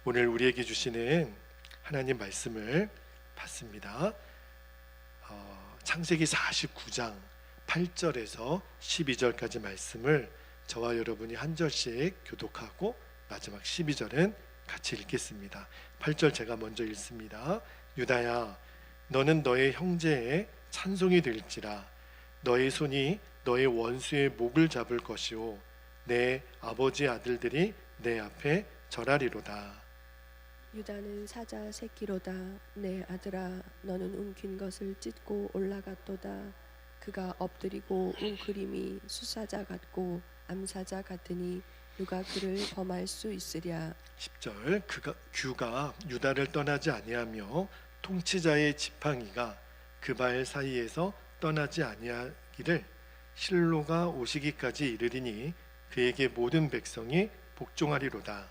오늘 우리에게 주시는 하나님 말씀을 받습니다. 창세기 49장 8절에서 12절까지 말씀을 저와 여러분이 한 절씩 교독하고 마지막 12절은 같이 읽겠습니다. 8절 제가 먼저 읽습니다. 유다야, 너는 너의 형제의 찬송이 될지라. 너의 손이 너의 원수의 목을 잡을 것이요 내 아버지 아들들이 내 앞에 절하리로다. 유다는 사자 새끼로다. 내 아들아, 너는 움킨 것을 찢고 올라갔도다. 그가 엎드리고 웅크림이 수사자 같고 암사자 같으니 누가 그를 범할 수 있으랴. 10절 규가 유다를 떠나지 아니하며 통치자의 지팡이가 그 발 사이에서 떠나지 아니하기를 실로가 오시기까지 이르리니 그에게 모든 백성이 복종하리로다.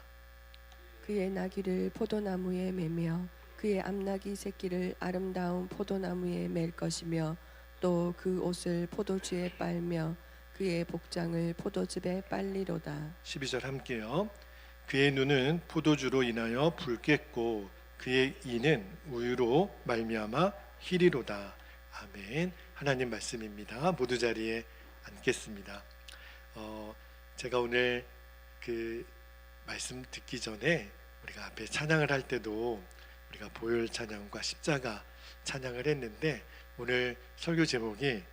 그의 나귀를 포도나무에 매며 그의 암나귀 새끼를 아름다운 포도나무에 맬 것이며 또 그 옷을 포도주에 빨며 그의 복장을 포도즙에 빨리로다. 12절 함께요. 그의 눈은 포도주로 인하여 붉겠고 그의 이는 우유로 말미암아 희리로다. 아멘. 하나님 말씀입니다. 모두 자리에 앉겠습니다. 제가 오늘 그 말씀 듣기 전에 우리가 앞에 찬양을 할 때도 우리가 보혈 찬양과 십자가 찬양을 했는데 오늘 설교 제목이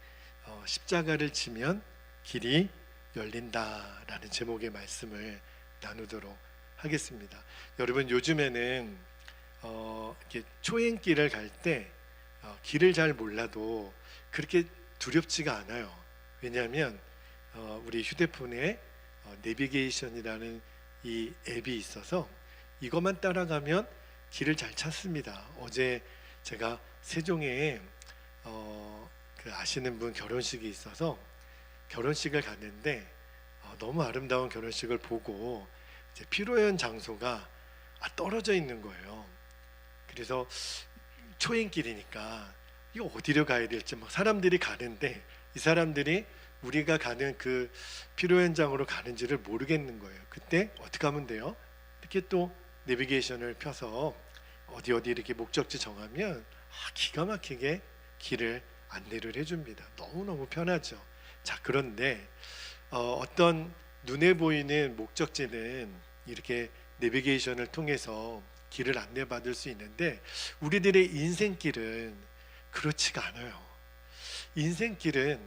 십자가를 지면 길이 열린다라는 제목의 말씀을 나누도록 하겠습니다. 여러분, 요즘에는 이렇게 초행길을 갈 때 길을 잘 몰라도 그렇게 두렵지가 않아요. 왜냐하면 우리 휴대폰에 내비게이션이라는 이 앱이 있어서 이것만 따라가면 길을 잘 찾습니다. 어제 제가 세종에 그 아시는 분 결혼식이 있어서 결혼식을 갔는데 너무 아름다운 결혼식을 보고 이제 피로연 장소가 떨어져 있는 거예요. 그래서 초행길이니까 이거 어디로 가야 될지 막 사람들이 가는데 이 사람들이 우리가 가는 그 피로연장으로 가는지를 모르겠는 거예요. 그때 어떻게 하면 돼요? 이렇게 또 내비게이션을 펴서 어디 이렇게 목적지 정하면 기가 막히게 길을 안내를 해줍니다. 너무너무 편하죠. 자, 그런데 어떤 눈에 보이는 목적지는 이렇게 내비게이션을 통해서 길을 안내받을 수 있는데 우리들의 인생길은 그렇지가 않아요. 인생길은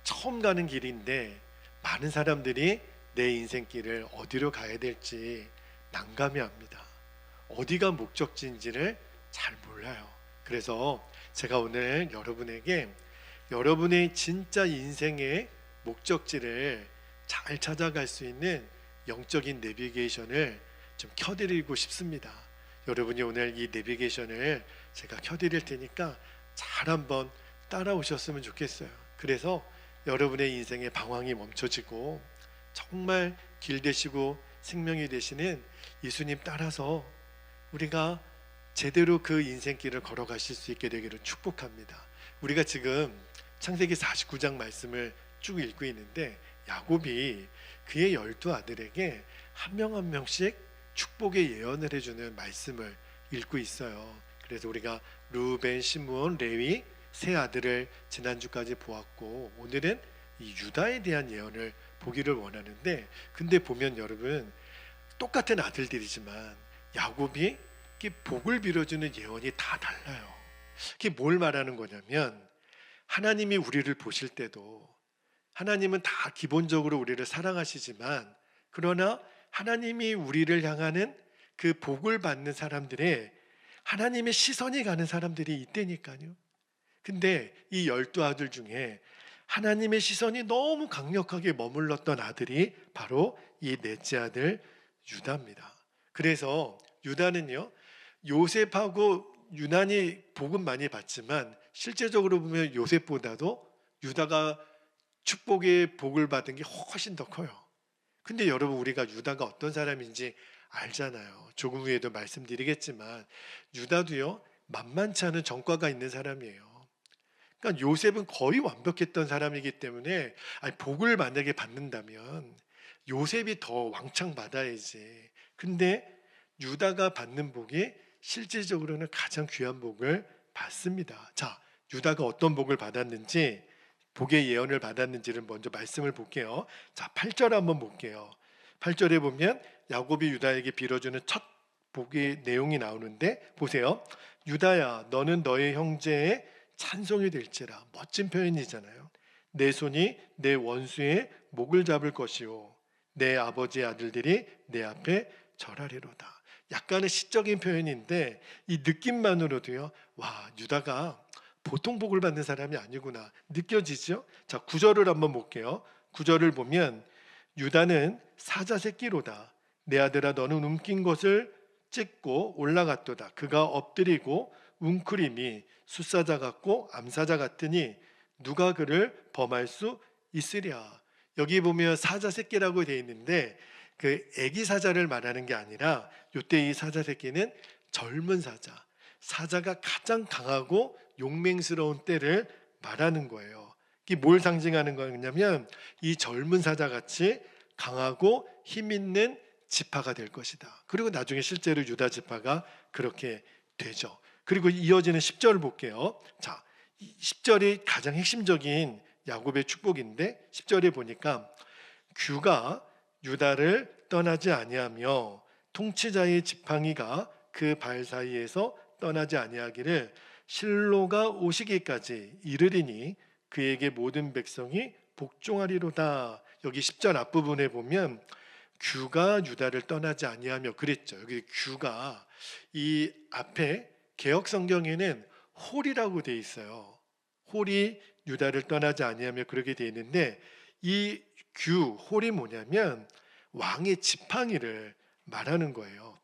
처음 가는 길인데 많은 사람들이 내 인생길을 어디로 가야 될지 난감해합니다. 어디가 목적지인지를 잘 몰라요. 그래서 제가 오늘 여러분에게 여러분의 진짜 인생의 목적지를 잘 찾아갈 수 있는 영적인 내비게이션을 좀 켜드리고 싶습니다. 여러분이 오늘 이 내비게이션을 제가 켜드릴 테니까 잘 한번 따라오셨으면 좋겠어요. 그래서 여러분의 인생의 방황이 멈춰지고 정말 길 되시고 생명이 되시는 예수님 따라서 우리가 제대로 그 인생길을 걸어가실 수 있게 되기를 축복합니다. 우리가 지금 창세기 49장 말씀을 쭉 읽고 있는데 야곱이 그의 12아들에게 한 명 한 명씩 축복의 예언을 해주는 말씀을 읽고 있어요. 그래서 우리가 르우벤, 시므온, 레위 세 아들을 지난주까지 보았고 오늘은 이 유다에 대한 예언을 보기를 원하는데 근데 보면 여러분 똑같은 아들들이지만 야곱이 복을 빌어주는 예언이 다 달라요. 그게 뭘 말하는 거냐면 하나님이 우리를 보실 때도 하나님은 다 기본적으로 우리를 사랑하시지만 그러나 하나님이 우리를 향하는 그 복을 받는 사람들의 하나님의 시선이 가는 사람들이 있다니까요. 근데 이 12아들 중에 하나님의 시선이 너무 강력하게 머물렀던 아들이 바로 이 넷째 아들 유다입니다. 그래서 유다는요 요셉하고 유난히 복은 많이 받지만 실제적으로 보면 요셉보다도 유다가 축복의 복을 받은 게 훨씬 더 커요. 근데 여러분 우리가 유다가 어떤 사람인지 알잖아요. 조금 후에도 말씀드리겠지만 유다도요 만만치 않은 전과가 있는 사람이에요. 그러니까 요셉은 거의 완벽했던 사람이기 때문에 복을 만약에 받는다면 요셉이 더 왕창 받아야지. 근데 유다가 받는 복이 실질적으로는 가장 귀한 복을 받습니다. 자, 유다가 어떤 복을 받았는지, 복의 예언을 받았는지를 먼저 말씀을 볼게요. 자, 8절 한번 볼게요. 8절에 보면 야곱이 유다에게 빌어주는 첫 복의 내용이 나오는데 보세요. 유다야, 너는 너의 형제의 찬송이 될지라. 멋진 표현이잖아요. 내 손이 내 원수의 목을 잡을 것이요 내 아버지의 아들들이 내 앞에 절하리로다. 약간의 시적인 표현인데 이 느낌만으로도요, 와, 유다가 보통 복을 받는 사람이 아니구나 느껴지죠? 자, 9절을 한번 볼게요. 9절을 보면 유다는 사자 새끼로다. 내 아들아, 너는 움킨 것을 찢고 올라갔도다. 그가 엎드리고 웅크림이 숫사자 같고 암사자 같으니 누가 그를 범할 수 있으랴. 여기 보면 사자 새끼라고 되어 있는데 그 애기 사자를 말하는 게 아니라 이때 이 사자 새끼는 젊은 사자, 사자가 가장 강하고 용맹스러운 때를 말하는 거예요. 이게 뭘 상징하는 거냐면 이 젊은 사자같이 강하고 힘 있는 지파가 될 것이다. 그리고 나중에 실제로 유다 지파가 그렇게 되죠. 그리고 이어지는 10절을 볼게요. 자, 10절이 가장 핵심적인 야곱의 축복인데 10절에 보니까 규가 유다를 떠나지 아니하며 통치자의 지팡이가 그 발 사이에서 떠나지 아니하기를 실로가 오시기까지 이르리니 그에게 모든 백성이 복종하리로다. 여기 10절 앞부분에 보면 규가 유다를 떠나지 아니하며 그랬죠. 여기 규가 이 앞에 개역 성경에는 홀이라고 돼 있어요. 홀이 유다를 떠나지 아니하며 그렇게 돼 있는데 이 홀이 뭐냐면 왕의 지팡이를 말하는 거예요.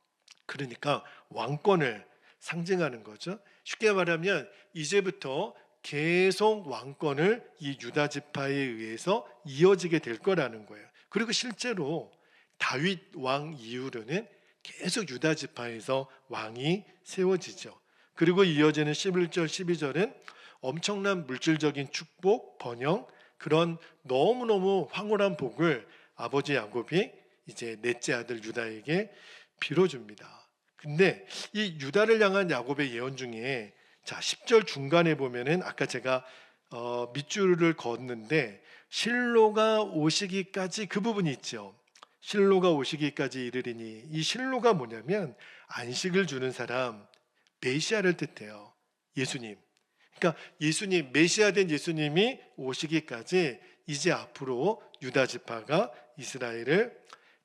그러니까 왕권을 상징하는 거죠. 쉽게 말하면 이제부터 계속 왕권을 이 유다 지파에 의해서 이어지게 될 거라는 거예요. 그리고 실제로 다윗 왕 이후로는 계속 유다 지파에서 왕이 세워지죠. 그리고 이어지는 11절, 12절은 엄청난 물질적인 축복, 번영, 그런 너무너무 황홀한 복을 아버지 야곱이 이제 넷째 아들 유다에게 빌어줍니다. 근데 이 유다를 향한 야곱의 예언 중에 자 10절 중간에 보면은 아까 제가 밑줄을 걷는데 실로가 오시기까지 그 부분이 있죠. 실로가 오시기까지 이르리니 이 실로가 뭐냐면 안식을 주는 사람, 메시아를 뜻해요. 예수님. 그러니까 예수님, 메시아 된 예수님이 오시기까지 이제 앞으로 유다 지파가 이스라엘을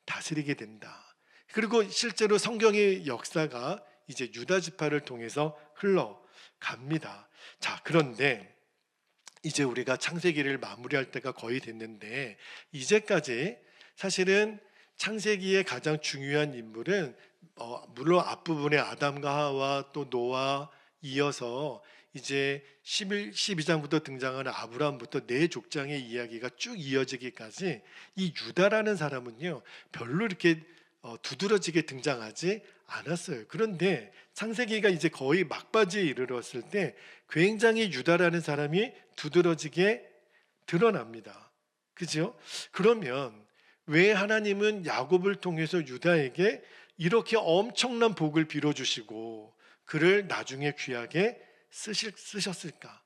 다스리게 된다. 그리고 실제로 성경의 역사가 이제 유다 지파를 통해서 흘러갑니다. 자, 그런데 이제 우리가 창세기를 마무리할 때가 거의 됐는데 이제까지 사실은 창세기의 가장 중요한 인물은 물론 앞부분에 아담과 하와 또 노아 이어서 이제 12장부터 등장하는 아브라함부터 네 족장의 이야기가 쭉 이어지기까지 이 유다라는 사람은요 별로 이렇게 두드러지게 등장하지 않았어요. 그런데 창세기가 이제 거의 막바지에 이르렀을 때 굉장히 유다라는 사람이 두드러지게 드러납니다. 그죠? 그러면 왜 하나님은 야곱을 통해서 유다에게 이렇게 엄청난 복을 빌어주시고 그를 나중에 귀하게 쓰셨을까?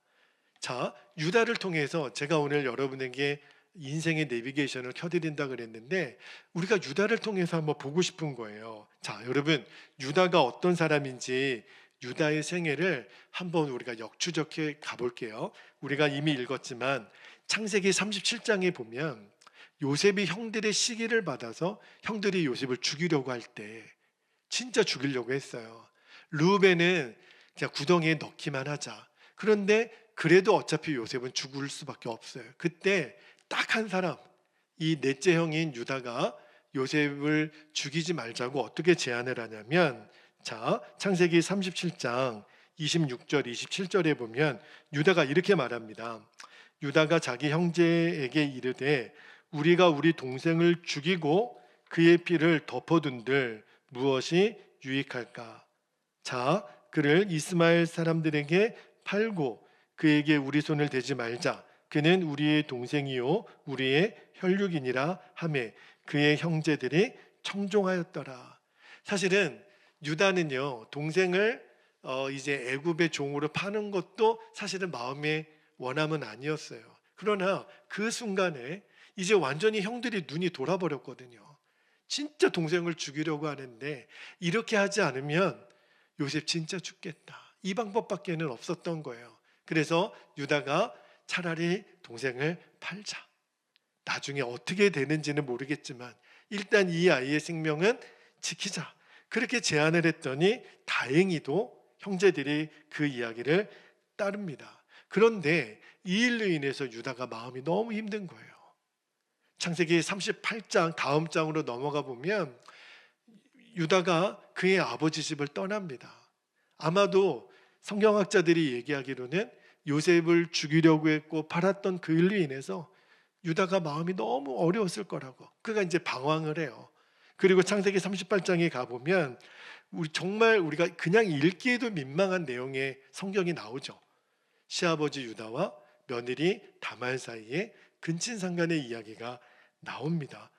자, 유다를 통해서 제가 오늘 여러분에게 인생의 내비게이션을 켜드린다 그랬는데 우리가 유다를 통해서 한번 보고 싶은 거예요. 자, 여러분 유다가 어떤 사람인지 유다의 생애를 한번 우리가 역추적해 가볼게요. 우리가 이미 읽었지만 창세기 37장에 보면 요셉이 형들의 시기를 받아서 형들이 요셉을 죽이려고 할 때 진짜 죽이려고 했어요. 르우벤은 그냥 구덩이에 넣기만 하자. 그런데 그래도 어차피 요셉은 죽을 수밖에 없어요. 그때 딱 한 사람, 이 넷째 형인 유다가 요셉을 죽이지 말자고 어떻게 제안을 하냐면 자, 창세기 37장 26절, 27절에 보면 유다가 이렇게 말합니다. 유다가 자기 형제에게 이르되 우리가 우리 동생을 죽이고 그의 피를 덮어둔들 무엇이 유익할까? 자, 그를 이스마엘 사람들에게 팔고 그에게 우리 손을 대지 말자. 그는 우리의 동생이요 우리의 혈육이니라 하매 그의 형제들이 청종하였더라. 사실은 유다는요 동생을 이제 애굽의 종으로 파는 것도 사실은 마음의 원함은 아니었어요. 그러나 그 순간에 이제 완전히 형들이 눈이 돌아버렸거든요. 진짜 동생을 죽이려고 하는데 이렇게 하지 않으면 요셉 진짜 죽겠다. 이 방법밖에는 없었던 거예요. 그래서 유다가 차라리 동생을 팔자. 나중에 어떻게 되는지는 모르겠지만 일단 이 아이의 생명은 지키자. 그렇게 제안을 했더니 다행히도 형제들이 그 이야기를 따릅니다. 그런데 이 일로 인해서 유다가 마음이 너무 힘든 거예요. 창세기 38장 다음 장으로 넘어가 보면 유다가 그의 아버지 집을 떠납니다. 아마도 성경학자들이 얘기하기로는 요셉을 죽이려고 했고 팔았던 그 일로 인해서 유다가 마음이 너무 어려웠을 거라고. 그가 이제 방황을 해요. 그리고 창세기 38장에 가보면 정말 우리가 그냥 읽기에도 민망한 내용의 성경이 나오죠. 시아버지 유다와 며느리 다말 사이에 근친상간의 이야기가 나옵니다.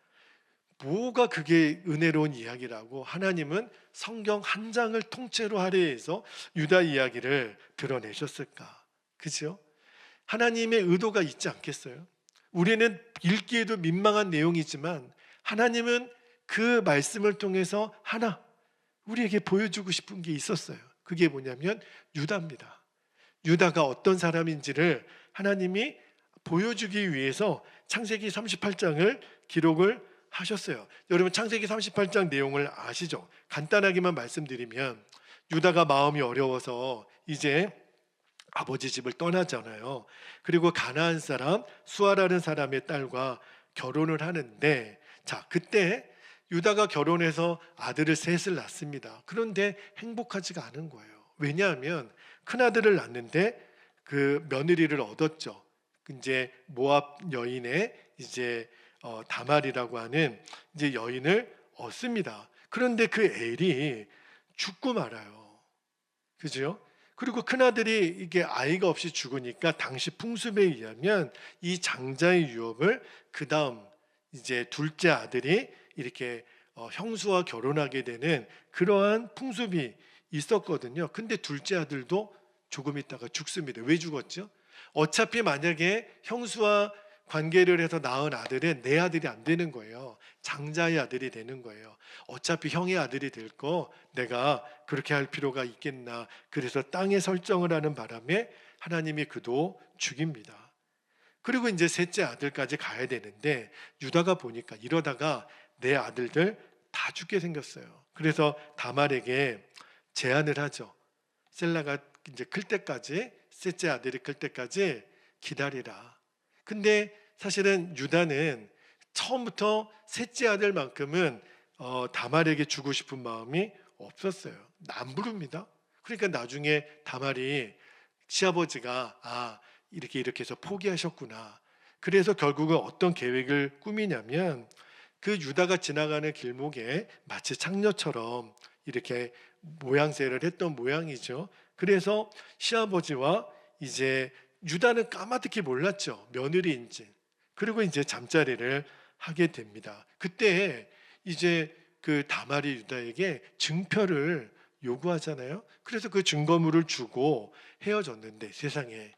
뭐가 그게 은혜로운 이야기라고 하나님은 성경 한 장을 통째로 할애해서 유다 이야기를 드러내셨을까? 그죠? 하나님의 의도가 있지 않겠어요? 우리는 읽기에도 민망한 내용이지만 하나님은 그 말씀을 통해서 하나 우리에게 보여주고 싶은 게 있었어요. 그게 뭐냐면 유다입니다. 유다가 어떤 사람인지를 하나님이 보여주기 위해서 창세기 38장을 기록을 하셨어요. 여러분 창세기 38장 내용을 아시죠? 간단하게만 말씀드리면 유다가 마음이 어려워서 이제 아버지 집을 떠나잖아요. 그리고 가나안 사람 수아라는 사람의 딸과 결혼을 하는데 자 그때 유다가 결혼해서 아들을 셋을 낳습니다. 그런데 행복하지가 않은 거예요. 왜냐하면 큰 아들을 낳는데 그 며느리를 얻었죠. 이제 모압 여인의 이제 다말이라고 하는 이제 여인을 얻습니다. 그런데 그 엘이 죽고 말아요. 그죠? 그리고 큰 아들이 이게 아이가 없이 죽으니까 당시 풍습에 의하면 이 장자의 유업을 그 다음 이제 둘째 아들이 이렇게 형수와 결혼하게 되는 그러한 풍습이 있었거든요. 근데 둘째 아들도 조금 있다가 죽습니다. 왜 죽었죠? 어차피 만약에 형수와 관계를 해서 낳은 아들은 내 아들이 안 되는 거예요. 장자의 아들이 되는 거예요. 어차피 형의 아들이 될 거 내가 그렇게 할 필요가 있겠나. 그래서 땅에 설정을 하는 바람에 하나님이 그도 죽입니다. 그리고 이제 셋째 아들까지 가야 되는데 유다가 보니까 이러다가 내 아들들 다 죽게 생겼어요. 그래서 다말에게 제안을 하죠. 셀라가 이제 클 때까지 셋째 아들이 클 때까지 기다리라. 근데 사실은 유다는 처음부터 셋째 아들만큼은 다말에게 주고 싶은 마음이 없었어요. 남부릅니다. 그러니까 나중에 다말이 시아버지가 이렇게 해서 포기하셨구나. 그래서 결국은 어떤 계획을 꾸미냐면 그 유다가 지나가는 길목에 마치 창녀처럼 이렇게 모양새를 했던 모양이죠. 그래서 시아버지와 이제 유다는 까마득히 몰랐죠. 며느리인지. 그리고 이제 잠자리를 하게 됩니다. 그때 이제 그 다말이 유다에게 증표를 요구하잖아요. 그래서 그 증거물을 주고 헤어졌는데 세상에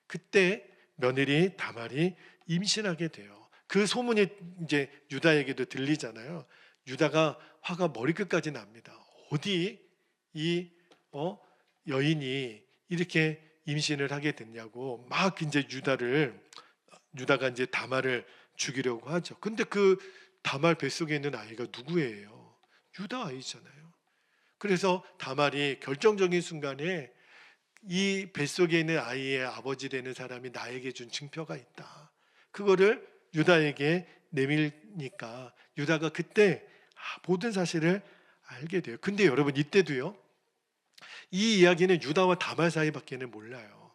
그때 며느리 다말이 임신하게 돼요. 그 소문이 이제 유다에게도 들리잖아요. 유다가 화가 머리끝까지 납니다. 어디 이 여인이 이렇게 임신을 하게 됐냐고 막 이제 유다가 이제 다말을 죽이려고 하죠. 근데 그 다말 뱃속에 있는 아이가 누구예요? 유다 아이잖아요. 그래서 다말이 결정적인 순간에 이 뱃속에 있는 아이의 아버지 되는 사람이 나에게 준 증표가 있다. 그거를 유다에게 내밀니까 유다가 그때 모든 사실을 알게 돼요. 근데 여러분 이때도요. 이 이야기는 유다와 다말 사이밖에는 몰라요.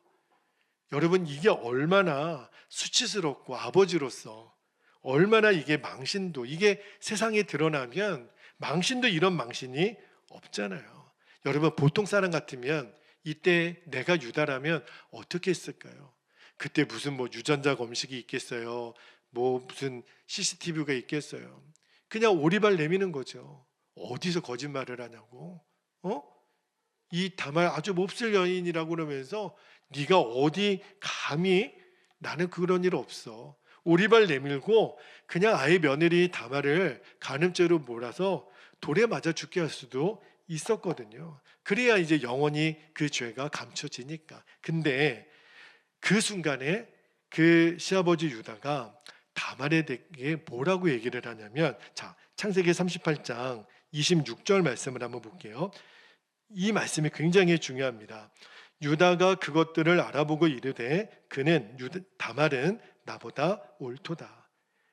여러분 이게 얼마나 수치스럽고 아버지로서 얼마나 이게 망신도 이게 세상에 드러나면 망신도 이런 망신이 없잖아요. 여러분 보통 사람 같으면 이때 내가 유다라면 어떻게 했을까요? 그때 무슨 유전자 검식이 있겠어요? 무슨 CCTV가 있겠어요? 그냥 오리발 내미는 거죠. 어디서 거짓말을 하냐고. 이 다말 아주 몹쓸 여인이라고 그러면서 네가 어디 감히, 나는 그런 일 없어. 오리발 내밀고 그냥 아예 며느리 다말을 간음죄로 몰아서 돌에 맞아 죽게 할 수도 있었거든요. 그래야 이제 영원히 그 죄가 감춰지니까. 근데 그 순간에 그 시아버지 유다가 다말에게 뭐라고 얘기를 하냐면, 자, 창세기 38장 26절 말씀을 한번 볼게요. 이 말씀이 굉장히 중요합니다. 유다가 그것들을 알아보고 이르되 다말은 나보다 옳도다.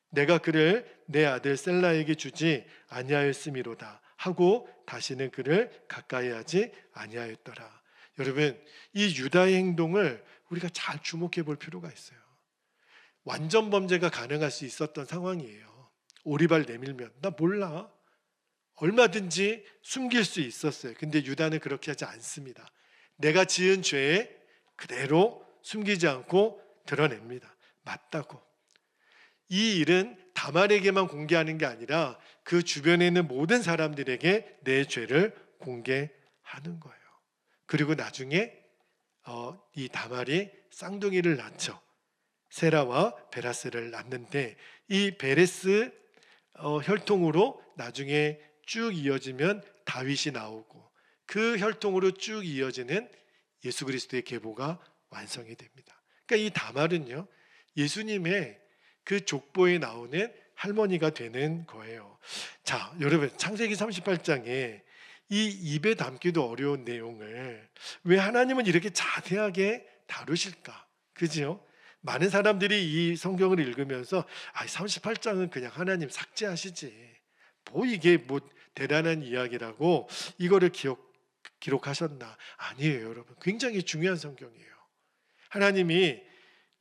내가 그를 내 아들 셀라에게 주지 아니하였음이로다 하고 다시는 그를 가까이 하지 아니하였더라. 여러분, 이 유다의 행동을 우리가 잘 주목해 볼 필요가 있어요. 완전 범죄가 가능할 수 있었던 상황이에요. 오리발 내밀면 나 몰라, 얼마든지 숨길 수 있었어요. 근데 유다는 그렇게 하지 않습니다. 내가 지은 죄에 그대로 숨기지 않고 드러냅니다. 맞다고. 이 일은 다말에게만 공개하는 게 아니라 그 주변에 있는 모든 사람들에게 내 죄를 공개하는 거예요. 그리고 나중에 이 다말이 쌍둥이를 낳죠. 세라와 베라스를 낳는데, 이 베레스 혈통으로 나중에 쭉 이어지면 다윗이 나오고, 그 혈통으로 쭉 이어지는 예수 그리스도의 계보가 완성이 됩니다. 그러니까 이 다말은요, 예수님의 그 족보에 나오는 할머니가 되는 거예요. 자, 여러분, 창세기 38장에 이 입에 담기도 어려운 내용을 왜 하나님은 이렇게 자세하게 다루실까? 그죠? 많은 사람들이 이 성경을 읽으면서 38장은 그냥 하나님 삭제하시지, 뭐 이게 뭐 대단한 이야기라고 이거를 기록하셨나? 아니에요, 여러분. 굉장히 중요한 성경이에요. 하나님이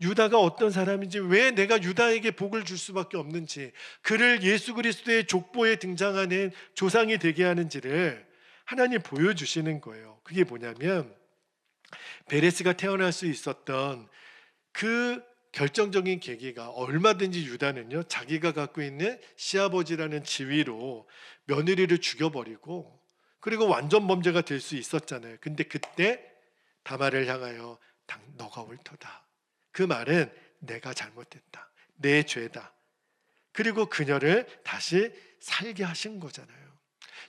유다가 어떤 사람인지, 왜 내가 유다에게 복을 줄 수밖에 없는지, 그를 예수 그리스도의 족보에 등장하는 조상이 되게 하는지를 하나님 보여주시는 거예요. 그게 뭐냐면, 베레스가 태어날 수 있었던 그 결정적인 계기가, 얼마든지 유다는요, 자기가 갖고 있는 시아버지라는 지위로 며느리를 죽여버리고, 그리고 완전 범죄가 될 수 있었잖아요. 근데 그때 다말을 향하여 너가 옳도다. 그 말은 내가 잘못했다, 내 죄다. 그리고 그녀를 다시 살게 하신 거잖아요.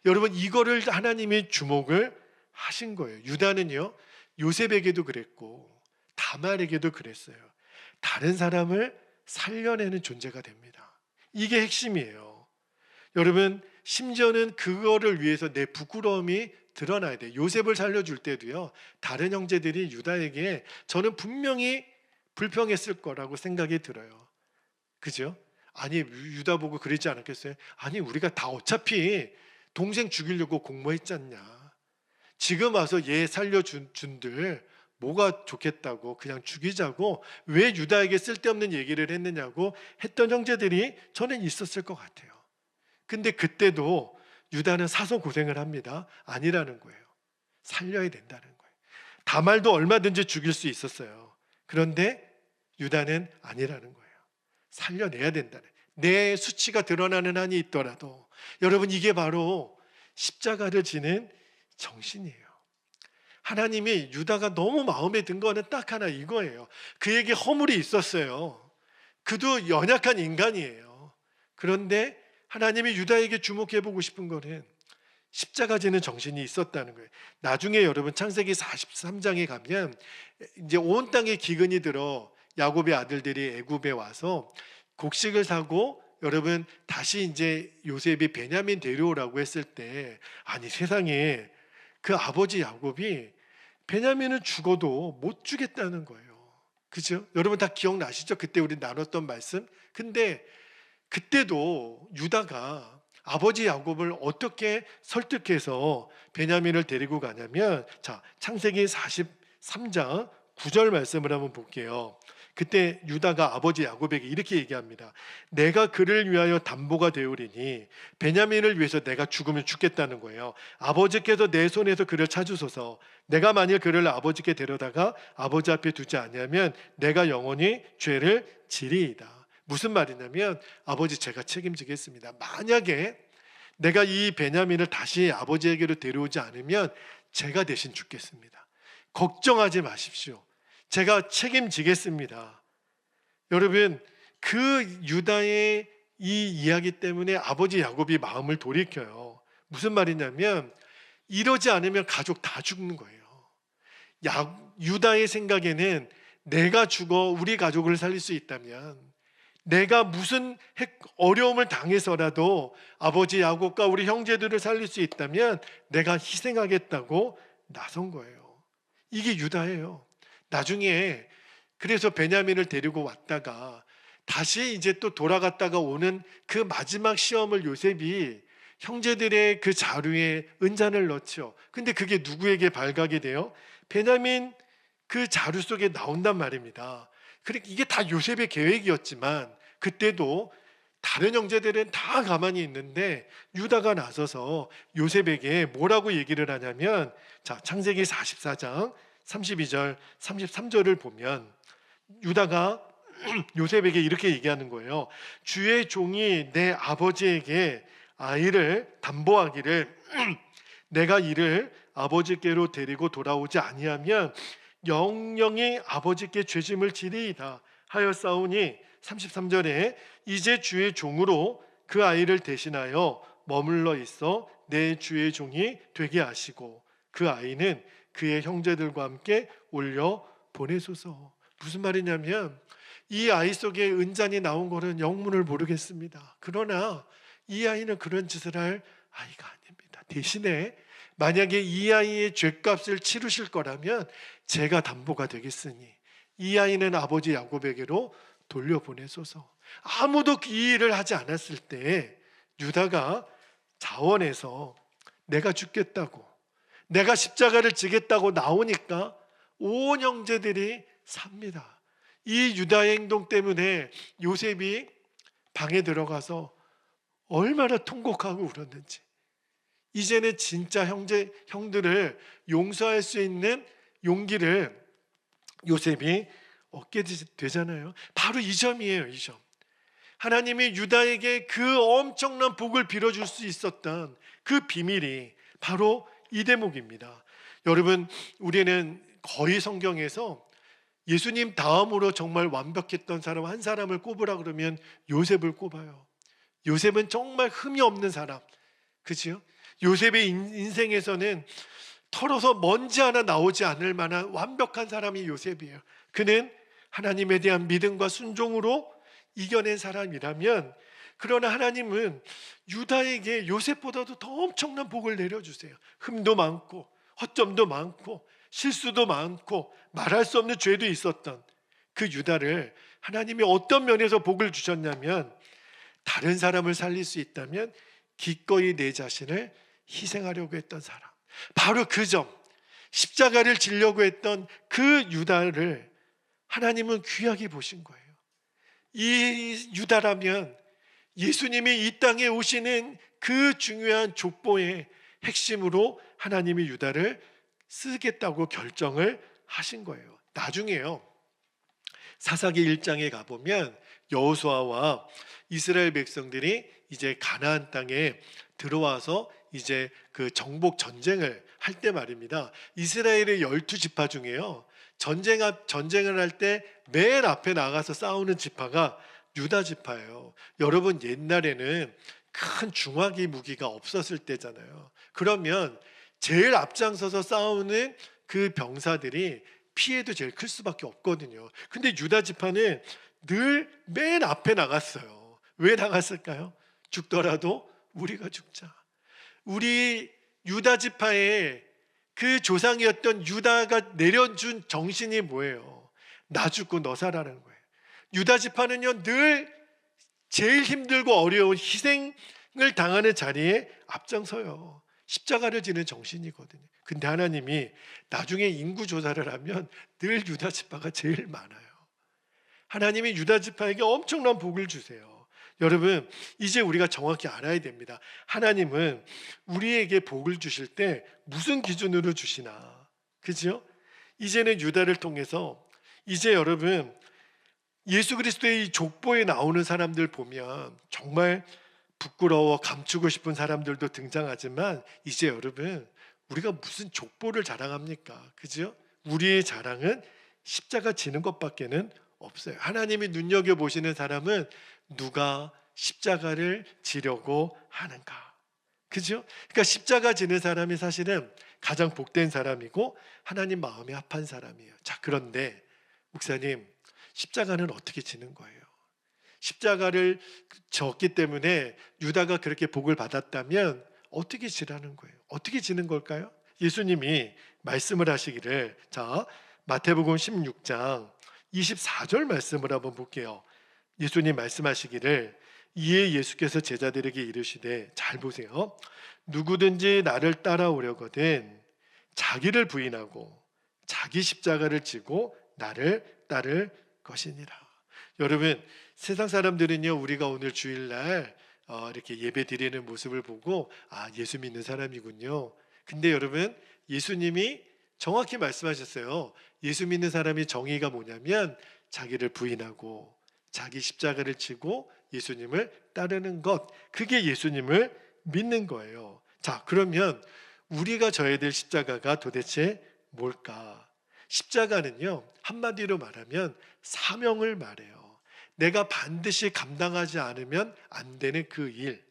여러분, 이거를 하나님이 주목을 하신 거예요. 유다는요, 요셉에게도 그랬고 다말에게도 그랬어요. 다른 사람을 살려내는 존재가 됩니다. 이게 핵심이에요. 여러분, 심지어는 그거를 위해서 내 부끄러움이 드러나야 돼요. 요셉을 살려줄 때도요, 다른 형제들이 유다에게 저는 분명히 불평했을 거라고 생각이 들어요. 그죠? 아니, 유다 보고 그러지 않았겠어요? 아니, 우리가 다 어차피 동생 죽이려고 공모했지 않냐, 지금 와서 얘 살려준들 뭐가 좋겠다고 그냥 죽이자고 왜 유다에게 쓸데없는 얘기를 했느냐고 했던 형제들이 저는 있었을 것 같아요. 근데 그때도 유다는 사서 고생을 합니다. 아니라는 거예요. 살려야 된다는 거예요. 다말도 얼마든지 죽일 수 있었어요. 그런데 유다는 아니라는 거예요. 살려내야 된다는, 내 수치가 드러나는 한이 있더라도. 여러분, 이게 바로 십자가를 지는 정신이에요. 하나님이 유다가 너무 마음에 든 거는 딱 하나, 이거예요. 그에게 허물이 있었어요. 그도 연약한 인간이에요. 그런데 하나님이 유다에게 주목해보고 싶은 거는 십자가 지는 정신이 있었다는 거예요. 나중에 여러분, 창세기 43장에 가면 이제 온 땅에 기근이 들어 야곱의 아들들이 애굽에 와서 곡식을 사고, 여러분, 다시 이제 요셉이 베냐민 데려오라고 했을 때, 아니 세상에, 그 아버지 야곱이 베냐민을 죽어도 못 주겠다는 거예요. 그죠? 여러분 다 기억나시죠? 그때 우리 나눴던 말씀. 근데 그때도 유다가 아버지 야곱을 어떻게 설득해서 베냐민을 데리고 가냐면, 자, 창세기 43장 9절 말씀을 한번 볼게요. 그때 유다가 아버지 야곱에게 이렇게 얘기합니다. 내가 그를 위하여 담보가 되오리니 베냐민을 위해서 내가 죽으면 죽겠다는 거예요. 아버지께서 내 손에서 그를 찾으소서. 내가 만일 그를 아버지께 데려다가 아버지 앞에 두지 않으면 내가 영원히 죄를 지리이다. 무슨 말이냐면, 아버지 제가 책임지겠습니다. 만약에 내가 이 베냐민을 다시 아버지에게로 데려오지 않으면 제가 대신 죽겠습니다. 걱정하지 마십시오. 제가 책임지겠습니다. 여러분, 그 유다의 이 이야기 때문에 아버지 야곱이 마음을 돌이켜요. 무슨 말이냐면 이러지 않으면 가족 다 죽는 거예요. 유다의 생각에는 내가 죽어 우리 가족을 살릴 수 있다면, 내가 무슨 어려움을 당해서라도 아버지 야곱과 우리 형제들을 살릴 수 있다면 내가 희생하겠다고 나선 거예요. 이게 유다예요. 나중에 그래서 베냐민을 데리고 왔다가 다시 이제 또 돌아갔다가 오는 그 마지막 시험을 요셉이 형제들의 그 자루에 은잔을 넣죠. 근데 그게 누구에게 발각이 돼요? 베냐민 그 자루 속에 나온단 말입니다. 그러니까 이게 다 요셉의 계획이었지만 그때도 다른 형제들은 다 가만히 있는데 유다가 나서서 요셉에게 뭐라고 얘기를 하냐면, 자, 창세기 44장 32절 33절을 보면 유다가 요셉에게 이렇게 얘기하는 거예요. 주의 종이 내 아버지에게 아이를 담보하기를 내가 이를 아버지께로 데리고 돌아오지 아니하면 영영이 아버지께 죄짐을 지리이다 하였사오니, 33절에 이제 주의 종으로 그 아이를 대신하여 머물러 있어 내 주의 종이 되게 하시고 그 아이는 그의 형제들과 함께 올려 보내소서. 무슨 말이냐면 이 아이 속에 은잔이 나온 거는 영문을 모르겠습니다. 그러나 이 아이는 그런 짓을 할 아이가 아닙니다. 대신에 만약에 이 아이의 죄값을 치르실 거라면 제가 담보가 되겠으니 이 아이는 아버지 야곱에게로 돌려보내소서. 아무도 이 일을 하지 않았을 때 유다가 자원해서 내가 죽겠다고, 내가 십자가를 지겠다고 나오니까 온 형제들이 삽니다. 이 유다의 행동 때문에 요셉이 방에 들어가서 얼마나 통곡하고 울었는지, 이제는 진짜 형들을 용서할 수 있는 용기를 요셉이 얻게 되잖아요. 바로 이 점이에요. 이 점. 하나님이 유다에게 그 엄청난 복을 빌어줄 수 있었던 그 비밀이 바로 이 대목입니다. 여러분, 우리는 거의 성경에서 예수님 다음으로 정말 완벽했던 사람 한 사람을 꼽으라 그러면 요셉을 꼽아요. 요셉은 정말 흠이 없는 사람, 그렇죠? 요셉의 인생에서는 털어서 먼지 하나 나오지 않을 만한 완벽한 사람이 요셉이에요. 그는 하나님에 대한 믿음과 순종으로 이겨낸 사람이라면, 그러나 하나님은 유다에게 요셉보다도 더 엄청난 복을 내려주세요. 흠도 많고 허점도 많고 실수도 많고 말할 수 없는 죄도 있었던 그 유다를 하나님이 어떤 면에서 복을 주셨냐면, 다른 사람을 살릴 수 있다면 기꺼이 내 자신을 희생하려고 했던 사람, 바로 그 점, 십자가를 지려고 했던 그 유다를 하나님은 귀하게 보신 거예요. 이 유다라면 예수님이 이 땅에 오시는 그 중요한 족보의 핵심으로 하나님이 유다를 쓰겠다고 결정을 하신 거예요. 나중에요, 사사기 1장에 가보면 여호수아와 이스라엘 백성들이 이제 가나안 땅에 들어와서 이제 그 정복 전쟁을 할 때 말입니다. 이스라엘의 12지파 중에요, 전쟁을 할 때 맨 앞에 나가서 싸우는 지파가 유다 지파예요. 여러분, 옛날에는 큰 중화기 무기가 없었을 때잖아요. 그러면 제일 앞장서서 싸우는 그 병사들이 피해도 제일 클 수밖에 없거든요. 근데 유다 지파는 늘 맨 앞에 나갔어요. 왜 나갔을까요? 죽더라도 우리가 죽자. 우리 유다 지파의 그 조상이었던 유다가 내려준 정신이 뭐예요? 나 죽고 너 살아라는 거예요. 유다 지파는요, 늘 제일 힘들고 어려운 희생을 당하는 자리에 앞장서요. 십자가를 지는 정신이거든요. 근데 하나님이 나중에 인구 조사를 하면 늘 유다 지파가 제일 많아요. 하나님이 유다 지파에게 엄청난 복을 주세요. 여러분, 이제 우리가 정확히 알아야 됩니다. 하나님은 우리에게 복을 주실 때 무슨 기준으로 주시나, 그죠? 이제는 유다를 통해서 이제 여러분, 예수 그리스도의 이 족보에 나오는 사람들 보면 정말 부끄러워 감추고 싶은 사람들도 등장하지만 이제 여러분 우리가 무슨 족보를 자랑합니까? 그죠? 우리의 자랑은 십자가 지는 것밖에는 없어요. 하나님이 눈여겨보시는 사람은 누가 십자가를 지려고 하는가? 그죠? 그러니까 십자가 지는 사람이 사실은 가장 복된 사람이고 하나님 마음에 합한 사람이에요. 자, 그런데 목사님, 십자가는 어떻게 지는 거예요? 십자가를 졌기 때문에 유다가 그렇게 복을 받았다면 어떻게 지라는 거예요? 어떻게 지는 걸까요? 예수님이 말씀을 하시기를, 자, 마태복음 16장 24절 말씀을 한번 볼게요. 예수님 말씀하시기를, 이에 예수께서 제자들에게 이르시되, 잘 보세요. 누구든지 나를 따라오려거든 자기를 부인하고 자기 십자가를 지고 나를 따를 것이니라. 여러분, 세상 사람들은요, 우리가 오늘 주일날 이렇게 예배 드리는 모습을 보고 예수 믿는 사람이군요. 근데 여러분, 예수님이 정확히 말씀하셨어요. 예수 믿는 사람이 정의가 뭐냐면 자기를 부인하고 자기 십자가를 지고 예수님을 따르는 것, 그게 예수님을 믿는 거예요. 자, 그러면 우리가 져야 될 십자가가 도대체 뭘까? 십자가는요, 한마디로 말하면 사명을 말해요. 내가 반드시 감당하지 않으면 안 되는 그 일.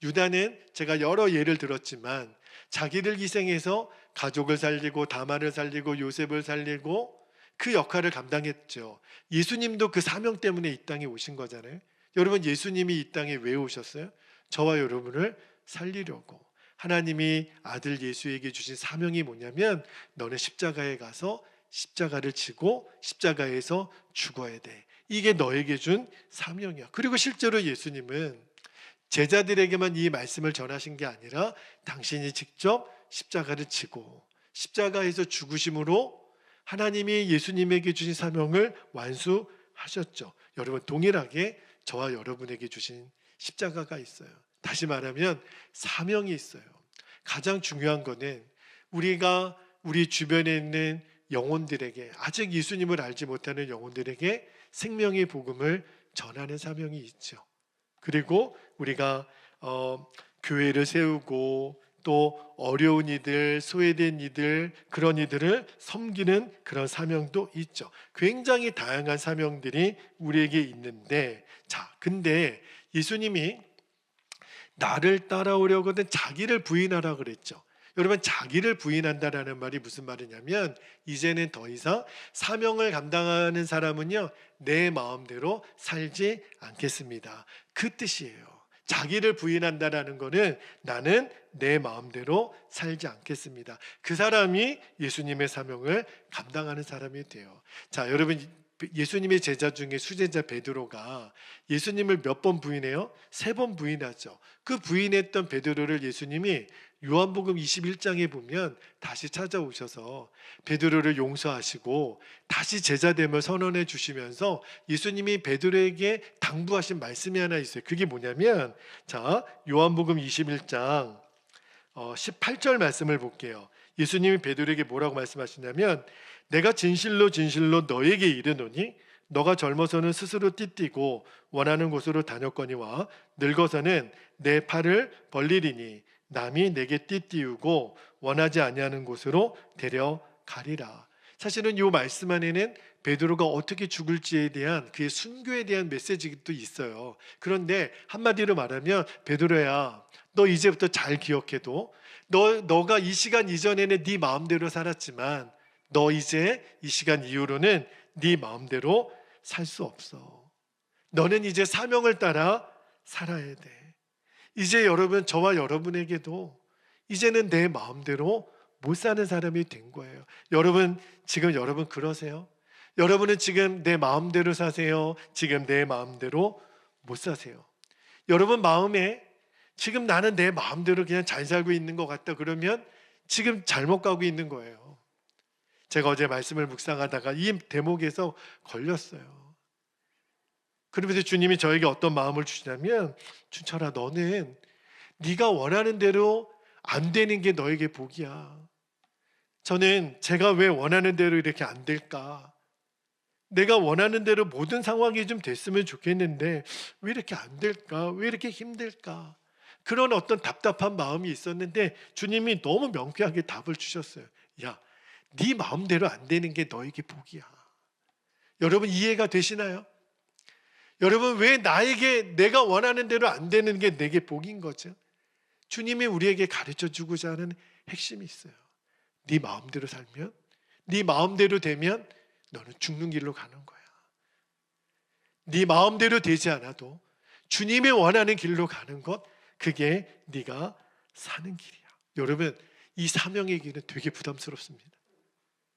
유다는 제가 여러 예를 들었지만 자기를 희생해서 가족을 살리고 다말을 살리고 요셉을 살리고 그 역할을 감당했죠. 예수님도 그 사명 때문에 이 땅에 오신 거잖아요. 여러분, 예수님이 이 땅에 왜 오셨어요? 저와 여러분을 살리려고. 하나님이 아들 예수에게 주신 사명이 뭐냐면 너는 십자가에 가서 십자가를 지고 십자가에서 죽어야 돼. 이게 너에게 준 사명이야. 그리고 실제로 예수님은 제자들에게만 이 말씀을 전하신 게 아니라 당신이 직접 십자가를 지고 십자가에서 죽으심으로 하나님이 예수님에게 주신 사명을 완수하셨죠. 여러분, 동일하게 저와 여러분에게 주신 십자가가 있어요. 다시 말하면 사명이 있어요. 가장 중요한 거는 우리가 우리 주변에 있는 영혼들에게, 아직 예수님을 알지 못하는 영혼들에게 생명의 복음을 전하는 사명이 있죠. 그리고 우리가 교회를 세우고 또 어려운 이들, 소외된 이들, 그런 이들을 섬기는 그런 사명도 있죠. 굉장히 다양한 사명들이 우리에게 있는데, 자, 근데 예수님이 나를 따라오려거든 자기를 부인하라 그랬죠. 여러분, 자기를 부인한다라는 말이 무슨 말이냐면 이제는 더 이상 사명을 감당하는 사람은요, 내 마음대로 살지 않겠습니다. 그 뜻이에요. 자기를 부인한다라는 거는 나는 내 마음대로 살지 않겠습니다. 그 사람이 예수님의 사명을 감당하는 사람이 돼요. 자, 여러분, 예수님의 제자 중에 수제자 베드로가 예수님을 몇 번 부인해요? 3번 부인하죠. 그 부인했던 베드로를 예수님이 요한복음 21장에 보면 다시 찾아오셔서 베드로를 용서하시고 다시 제자됨을 선언해 주시면서 예수님이 베드로에게 당부하신 말씀이 하나 있어요. 그게 뭐냐면, 자, 요한복음 21장 18절 말씀을 볼게요. 예수님이 베드로에게 뭐라고 말씀하시냐면, 내가 진실로 진실로 너에게 이르노니 너가 젊어서는 스스로 띠띠고 원하는 곳으로 다녔거니와 늙어서는 내 팔을 벌리리니 남이 내게 띠띠우고 원하지 아니하는 곳으로 데려가리라. 사실은 이 말씀 안에는 베드로가 어떻게 죽을지에 대한 그의 순교에 대한 메시지도 있어요. 그런데 한마디로 말하면, 베드로야, 너 이제부터 잘 기억해도 너가 이 시간 이전에는 네 마음대로 살았지만 너 이제 이 시간 이후로는 네 마음대로 살 수 없어. 너는 이제 사명을 따라 살아야 돼. 이제 여러분, 저와 여러분에게도 이제는 내 마음대로 못 사는 사람이 된 거예요. 여러분, 지금 여러분 그러세요? 여러분은 지금 내 마음대로 사세요? 지금 내 마음대로 못 사세요? 여러분 마음에 지금 나는 내 마음대로 그냥 잘 살고 있는 것 같다 그러면 지금 잘못 가고 있는 거예요. 제가 어제 말씀을 묵상하다가 이 대목에서 걸렸어요. 그러면서 주님이 저에게 어떤 마음을 주시냐면, 준철아, 너는 네가 원하는 대로 안 되는 게 너에게 복이야. 저는 제가 왜 원하는 대로 이렇게 안 될까? 내가 원하는 대로 모든 상황이 좀 됐으면 좋겠는데 왜 이렇게 안 될까? 왜 이렇게 힘들까? 그런 어떤 답답한 마음이 있었는데 주님이 너무 명쾌하게 답을 주셨어요. 야, 네 마음대로 안 되는 게 너에게 복이야. 여러분 이해가 되시나요? 여러분 왜 나에게 내가 원하는 대로 안 되는 게 내게 복인 거죠? 주님이 우리에게 가르쳐 주고자 하는 핵심이 있어요. 네 마음대로 살면, 네 마음대로 되면 너는 죽는 길로 가는 거야. 네 마음대로 되지 않아도 주님이 원하는 길로 가는 것, 그게 네가 사는 길이야. 여러분 이 사명의 길은 되게 부담스럽습니다.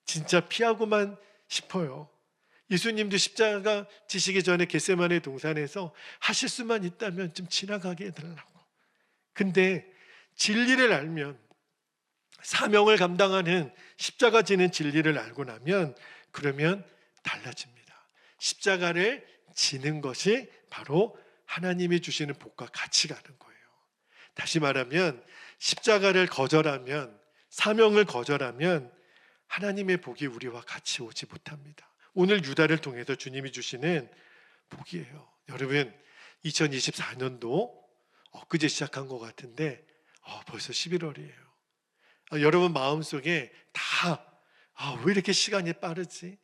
진짜 피하고만 싶어요. 예수님도 십자가 지시기 전에 겟세마네 동산에서 하실 수만 있다면 좀 지나가게 해달라고. 근데 진리를 알면, 사명을 감당하는 십자가 지는 진리를 알고 나면 그러면 달라집니다. 십자가를 지는 것이 바로 하나님이 주시는 복과 같이 가는 거예요. 다시 말하면 십자가를 거절하면, 사명을 거절하면 하나님의 복이 우리와 같이 오지 못합니다. 오늘 유다를 통해서 주님이 주시는 복이에요. 여러분 2024년도 엊그제 시작한 것 같은데 벌써 11월이에요. 여러분 마음속에 다 왜 이렇게 시간이 빠르지?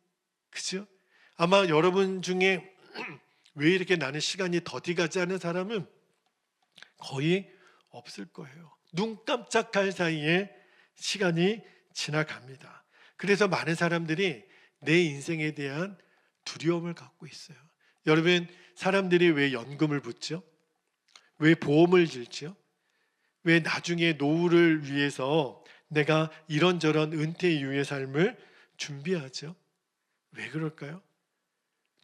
그죠? 아마 여러분 중에 왜 이렇게 나는 시간이 더디 가지 않은 사람은 거의 없을 거예요. 눈 깜짝할 사이에 시간이 지나갑니다. 그래서 많은 사람들이 내 인생에 대한 두려움을 갖고 있어요. 여러분 사람들이 왜 연금을 붓죠? 왜 보험을 들죠? 왜 나중에 노후를 위해서 내가 이런저런 은퇴 이후의 삶을 준비하죠? 왜 그럴까요?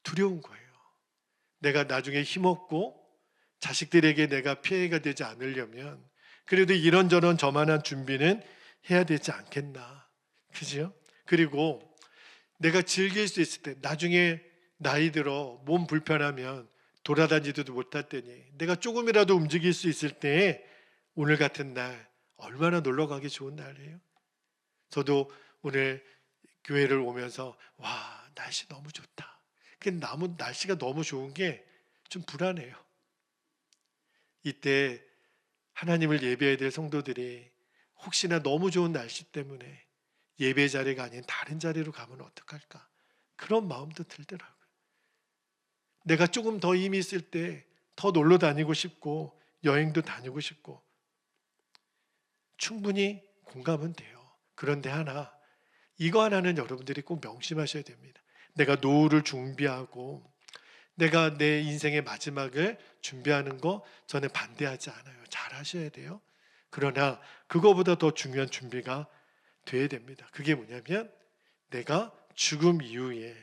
두려운 거예요. 내가 나중에 힘없고 자식들에게 내가 피해가 되지 않으려면 그래도 이런저런 저만한 준비는 해야 되지 않겠나. 그죠? 그리고 내가 즐길 수 있을 때, 나중에 나이 들어 몸 불편하면 돌아다니지도 못할 때니 내가 조금이라도 움직일 수 있을 때 오늘 같은 날 얼마나 놀러 가기 좋은 날이에요. 저도 오늘 교회를 오면서 와, 날씨 너무 좋다. 근데 날씨가 너무 좋은 게 좀 불안해요. 이때 하나님을 예배해야 될 성도들이 혹시나 너무 좋은 날씨 때문에 예배 자리가 아닌 다른 자리로 가면 어떡할까? 그런 마음도 들더라고요. 내가 조금 더 힘이 있을 때 더 놀러 다니고 싶고 여행도 다니고 싶고 충분히 공감은 돼요. 그런데 이거 하나는 여러분들이 꼭 명심하셔야 됩니다. 내가 노후를 준비하고 내가 내 인생의 마지막을 준비하는 거 저는 반대하지 않아요. 잘 하셔야 돼요. 그러나 그거보다 더 중요한 준비가 돼야 됩니다. 그게 뭐냐면 내가 죽음 이후에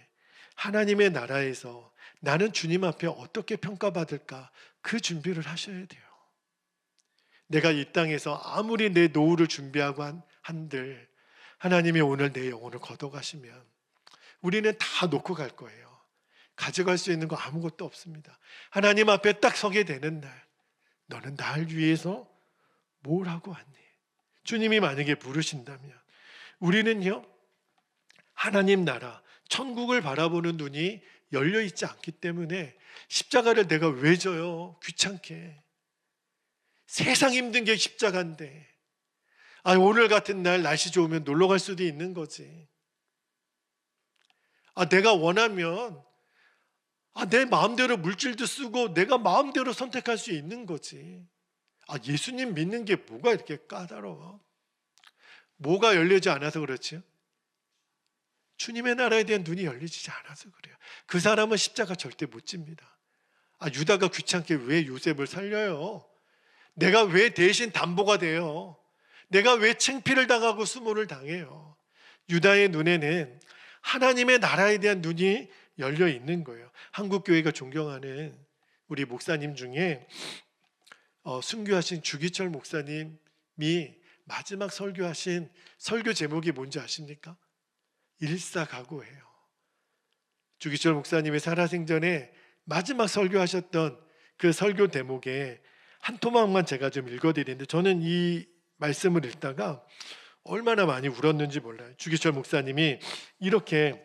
하나님의 나라에서 나는 주님 앞에 어떻게 평가받을까, 그 준비를 하셔야 돼요. 내가 이 땅에서 아무리 내 노후를 준비하고 한들 하나님이 오늘 내 영혼을 걷어가시면 우리는 다 놓고 갈 거예요. 가져갈 수 있는 거 아무것도 없습니다. 하나님 앞에 딱 서게 되는 날, 너는 날 위해서 뭘 하고 왔니? 주님이 만약에 부르신다면 우리는요, 하나님 나라, 천국을 바라보는 눈이 열려있지 않기 때문에 십자가를 내가 왜 져요? 귀찮게. 세상 힘든 게 십자가인데 오늘 같은 날 날씨 좋으면 놀러 갈 수도 있는 거지. 내가 원하면 내 마음대로 물질도 쓰고 내가 마음대로 선택할 수 있는 거지. 예수님 믿는 게 뭐가 이렇게 까다로워? 뭐가 열리지 않아서 그렇지? 주님의 나라에 대한 눈이 열리지 않아서 그래요. 그 사람은 십자가 절대 못 집니다. 유다가 귀찮게 왜 요셉을 살려요? 내가 왜 대신 담보가 돼요? 내가 왜 창피를 당하고 수모를 당해요? 유다의 눈에는 하나님의 나라에 대한 눈이 열려 있는 거예요. 한국교회가 존경하는 우리 목사님 중에 순교하신 주기철 목사님이 마지막 설교하신 설교 제목이 뭔지 아십니까? 일사각오예요. 주기철 목사님의 살아생전에 마지막 설교하셨던 그 설교 대목에 한 토막만 제가 좀 읽어드리는데 저는 이 말씀을 읽다가 얼마나 많이 울었는지 몰라요. 주기철 목사님이 이렇게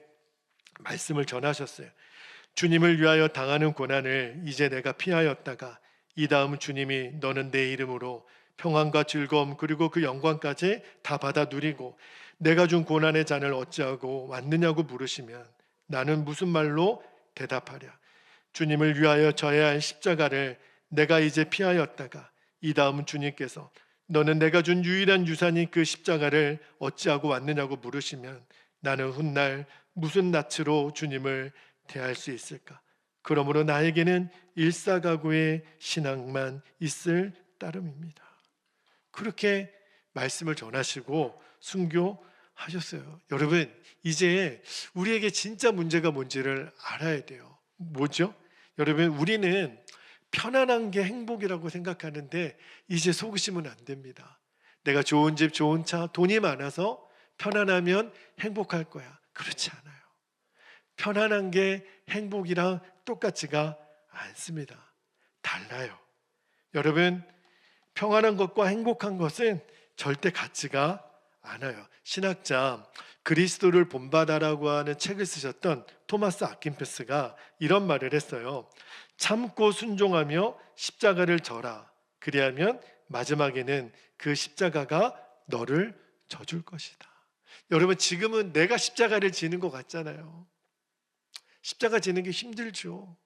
말씀을 전하셨어요. 주님을 위하여 당하는 고난을 이제 내가 피하였다가 이 다음 주님이 너는 내 이름으로 평안과 즐거움 그리고 그 영광까지 다 받아 누리고 내가 준 고난의 잔을 어찌하고 왔느냐고 물으시면 나는 무슨 말로 대답하랴. 주님을 위하여 져야 할 십자가를 내가 이제 피하였다가 이 다음 주님께서 너는 내가 준 유일한 유산인 그 십자가를 어찌하고 왔느냐고 물으시면 나는 훗날 무슨 낯으로 주님을 대할 수 있을까? 그러므로 나에게는 일사가구의 신앙만 있을 따름입니다. 그렇게 말씀을 전하시고 순교하셨어요. 여러분, 이제 우리에게 진짜 문제가 뭔지를 알아야 돼요. 뭐죠? 여러분, 우리는 편안한 게 행복이라고 생각하는데 이제 속으시면 안 됩니다. 내가 좋은 집, 좋은 차, 돈이 많아서 편안하면 행복할 거야. 그렇지 않아요. 편안한 게 행복이랑 똑같지가 않습니다. 달라요. 여러분, 평안한 것과 행복한 것은 절대 같지가 않아요. 신학자 그리스도를 본받아라고 하는 책을 쓰셨던 토마스 아킨페스가 이런 말을 했어요. 참고 순종하며 십자가를 져라. 그리하면 마지막에는 그 십자가가 너를 져줄 것이다. 여러분, 지금은 내가 십자가를 지는 것 같잖아요. 십자가 지는 게 힘들죠.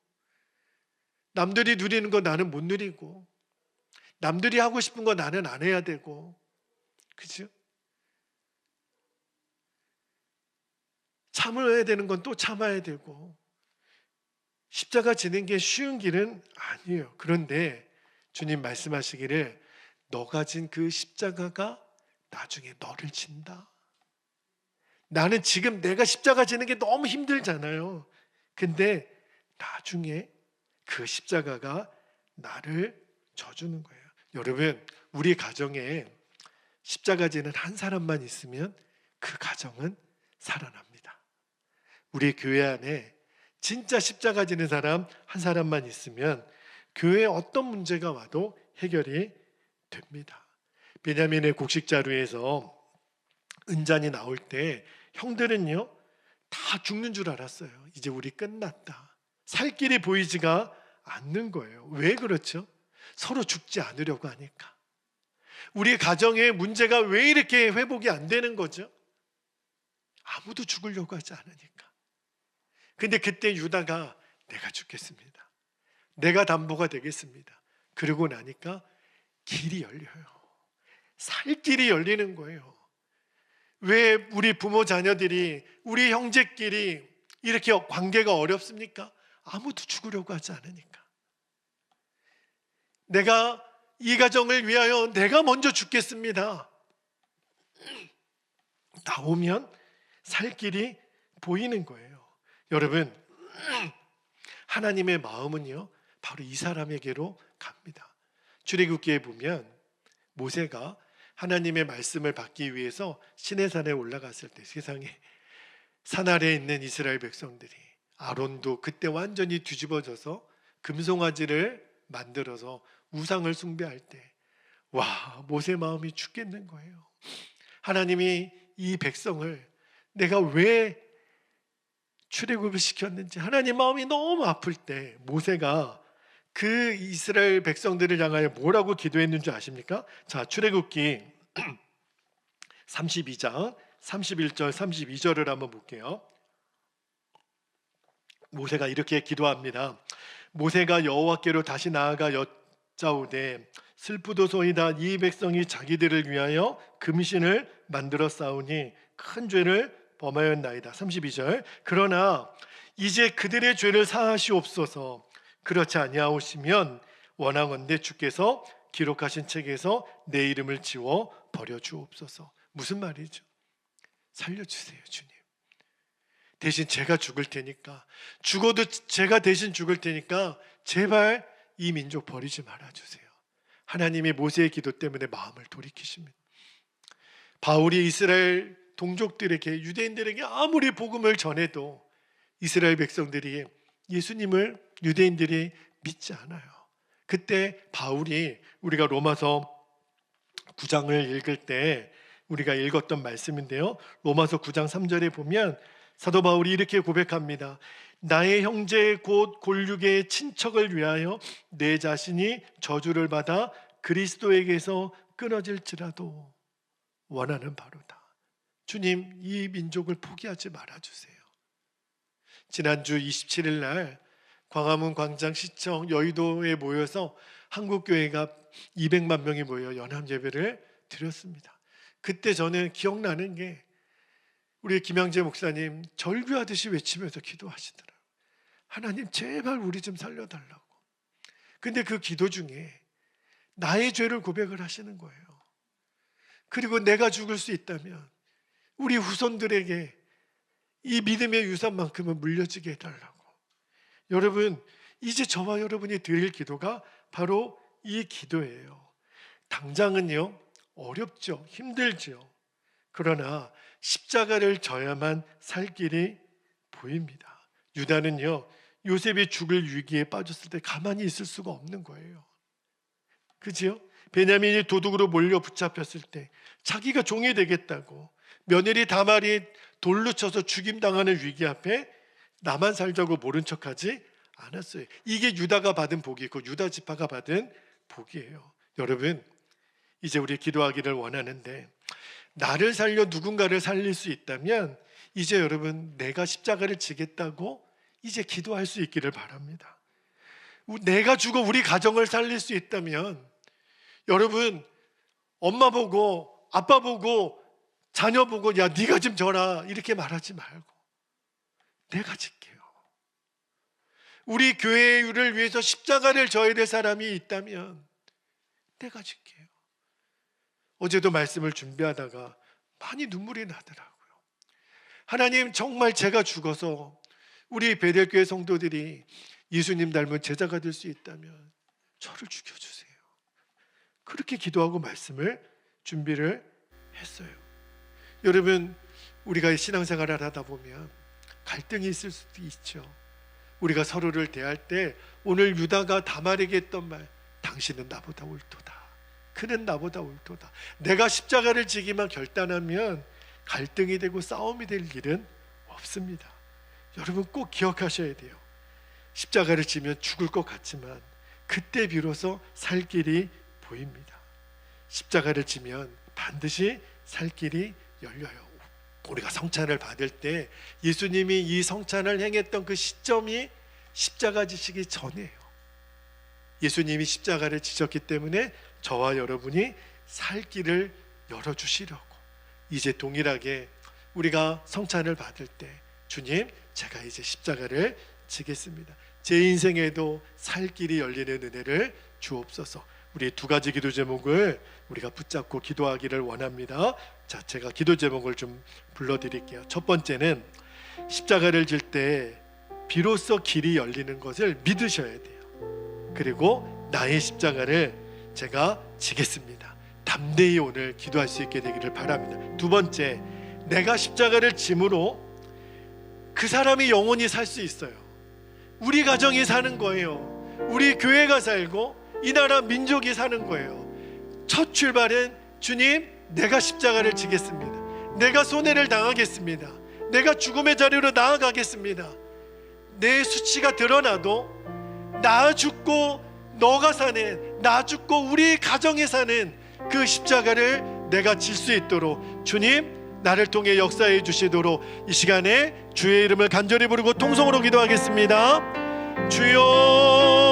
남들이 누리는 거 나는 못 누리고, 남들이 하고 싶은 거 나는 안 해야 되고, 그죠? 참아야 되는 건 또 참아야 되고, 십자가 지는 게 쉬운 길은 아니에요. 그런데 주님 말씀하시기를 너가 진 그 십자가가 나중에 너를 진다. 나는 지금 내가 십자가 지는 게 너무 힘들잖아요. 근데 나중에 그 십자가가 나를 져주는 거예요. 여러분, 우리 가정에 십자가 지는 한 사람만 있으면 그 가정은 살아납니다. 우리 교회 안에 진짜 십자가 지는 사람 한 사람만 있으면 교회에 어떤 문제가 와도 해결이 됩니다. 베냐민의 곡식자루에서 은잔이 나올 때 형들은요 다 죽는 줄 알았어요. 이제 우리 끝났다. 살 길이 보이지가 않는 거예요. 왜 그렇죠? 서로 죽지 않으려고 하니까. 우리 가정의 문제가 왜 이렇게 회복이 안 되는 거죠? 아무도 죽으려고 하지 않으니까. 근데 그때 유다가 내가 죽겠습니다. 내가 담보가 되겠습니다. 그러고 나니까 길이 열려요. 살 길이 열리는 거예요. 왜 우리 부모 자녀들이, 우리 형제끼리 이렇게 관계가 어렵습니까? 아무도 죽으려고 하지 않으니까. 내가 이 가정을 위하여 내가 먼저 죽겠습니다. 나오면 살 길이 보이는 거예요. 여러분, 하나님의 마음은요 바로 이 사람에게로 갑니다. 출애굽기에 보면 모세가 하나님의 말씀을 받기 위해서 시내산에 올라갔을 때 세상에 산 아래에 있는 이스라엘 백성들이, 아론도 그때 완전히 뒤집어져서 금송아지를 만들어서 우상을 숭배할 때, 와, 모세 마음이 죽겠는 거예요. 하나님이 이 백성을 내가 왜 출애굽을 시켰는지 하나님 마음이 너무 아플 때 모세가 그 이스라엘 백성들을 향하여 뭐라고 기도했는지 아십니까? 자, 출애굽기 32장 31절 32절을 한번 볼게요. 모세가 이렇게 기도합니다. 모세가 여호와께로 다시 나아가 여짜오되 슬프도소이다. 이 백성이 자기들을 위하여 금신을 만들어 싸우니 큰 죄를 범하였나이다. 32절. 그러나 이제 그들의 죄를 사하시옵소서. 그렇지 아니하오시면 원하건대 주께서 기록하신 책에서 내 이름을 지워 버려 주옵소서. 무슨 말이죠? 살려주세요, 주님. 대신 제가 죽을 테니까, 죽어도 제가 대신 죽을 테니까 제발 이 민족 버리지 말아주세요. 하나님이 모세의 기도 때문에 마음을 돌이키십니다. 바울이 이스라엘 동족들에게, 유대인들에게 아무리 복음을 전해도 이스라엘 백성들이 예수님을 유대인들이 믿지 않아요. 그때 바울이, 우리가 로마서 9장을 읽을 때 우리가 읽었던 말씀인데요, 로마서 9장 3절에 보면 사도 바울이 이렇게 고백합니다. 나의 형제 곧 골육의 친척을 위하여 내 자신이 저주를 받아 그리스도에게서 끊어질지라도 원하는 바로다. 주님, 이 민족을 포기하지 말아주세요. 지난주 27일 날 광화문 광장 시청 여의도에 모여서 한국교회가 200만 명이 모여 연합예배를 드렸습니다. 그때 저는 기억나는 게 우리 김양재 목사님 절규하듯이 외치면서 기도하시더라고요. 하나님 제발 우리 좀 살려달라고. 근데 그 기도 중에 나의 죄를 고백을 하시는 거예요. 그리고 내가 죽을 수 있다면 우리 후손들에게 이 믿음의 유산만큼은 물려지게 해달라고. 여러분, 이제 저와 여러분이 드릴 기도가 바로 이 기도예요. 당장은요 어렵죠, 힘들죠. 그러나 십자가를 져야만 살 길이 보입니다. 유다는요 요셉이 죽을 위기에 빠졌을 때 가만히 있을 수가 없는 거예요. 그지요? 베냐민이 도둑으로 몰려 붙잡혔을 때 자기가 종이 되겠다고 며느리 다말이 돌로 쳐서 죽임당하는 위기 앞에 나만 살자고 모른 척하지 않았어요. 이게 유다가 받은 복이고 유다 지파가 받은 복이에요. 여러분, 이제 우리 기도하기를 원하는데 나를 살려 누군가를 살릴 수 있다면 이제 여러분 내가 십자가를 지겠다고 이제 기도할 수 있기를 바랍니다. 내가 죽어 우리 가정을 살릴 수 있다면 여러분 엄마 보고 아빠 보고 자녀 보고 야 네가 좀 져라 이렇게 말하지 말고 내가 질게요. 우리 교회를 위해서 십자가를 져야 될 사람이 있다면 내가 질게요. 어제도 말씀을 준비하다가 많이 눈물이 나더라고요. 하나님 정말 제가 죽어서 우리 베델교회 성도들이 예수님 닮은 제자가 될 수 있다면 저를 죽여주세요. 그렇게 기도하고 말씀을 준비를 했어요. 여러분, 우리가 신앙생활을 하다 보면 갈등이 있을 수도 있죠. 우리가 서로를 대할 때 오늘 유다가 다말에게 했던 말, 당신은 나보다 옳도다, 그는 나보다 옳도다. 내가 십자가를 지기만 결단하면 갈등이 되고 싸움이 될 일은 없습니다. 여러분 꼭 기억하셔야 돼요. 십자가를 지면 죽을 것 같지만 그때 비로소 살 길이 보입니다. 십자가를 지면 반드시 살 길이 열려요. 우리가 성찬을 받을 때 예수님이 이 성찬을 행했던 그 시점이 십자가 지시기 전이에요. 예수님이 십자가를 지셨기 때문에 저와 여러분이 살 길을 열어주시려고 이제 동일하게 우리가 성찬을 받을 때 주님, 제가 이제 십자가를 지겠습니다. 제 인생에도 살 길이 열리는 은혜를 주옵소서. 우리 두 가지 기도 제목을 우리가 붙잡고 기도하기를 원합니다. 자, 제가 기도 제목을 좀 불러드릴게요. 첫 번째는 십자가를 질 때 비로소 길이 열리는 것을 믿으셔야 돼요. 그리고 나의 십자가를 제가 지겠습니다. 담대히 오늘 기도할 수 있게 되기를 바랍니다. 두 번째, 내가 십자가를 짐으로 그 사람이 영원히 살 수 있어요. 우리 가정이 사는 거예요. 우리 교회가 살고 이 나라 민족이 사는 거예요. 첫 출발은 주님, 내가 십자가를 지겠습니다. 내가 손해를 당하겠습니다. 내가 죽음의 자리로 나아가겠습니다. 내 수치가 드러나도 나 죽고 너가 사는, 나 죽고 우리 가정에 사는 그 십자가를 내가 질 수 있도록 주님, 나를 통해 역사해 주시도록 이 시간에 주의 이름을 간절히 부르고 통성으로 기도하겠습니다. 주여